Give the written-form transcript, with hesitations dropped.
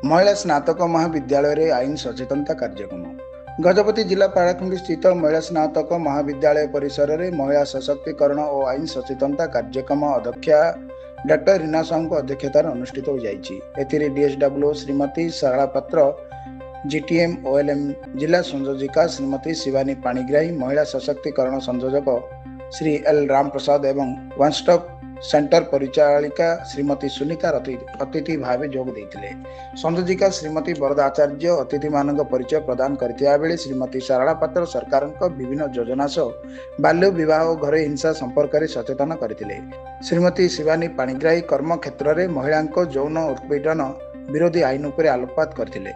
महिला स्नातक महाविद्यालय आईन सचेतनता कार्यक्रम गजपति जिला पाराखंडी स्थित महिला स्नातक महाविद्यालय परिसर में महिला सशक्तिकरण और आईन सचेतनता कार्यक्रम अध्यक्षा डॉक्टर रीना साहू अध्यक्षतार अनुष्ठित हो जाती। डीएसडब्ल्यू श्रीमती सरला पात्र, जीटीएम ओएलएम जिला संयोजिका श्रीमती शिवानी पाणिग्राही, महिला सशक्तिकरण संयोजक श्री एल राम प्रसाद एवं वन स्टॉप सेंटर परिचालिका श्रीमती सुनीता अतिथि भाव जोग देते। संयोजिका श्रीमती वरदा आचार्य अतिथि मान परिचय प्रदान करथिबा बेले श्रीमती सरला पात्र सरकार विभिन्न योजना सह बाल्य विवाह और घर हिंसा संपर्क में सचेतन करथिले। श्रीमती शिवानी पाणिग्राही कर्म क्षेत्र में महिला यौन उत्पीड़न विरोधी आईन उपर आलोकपात करथिले।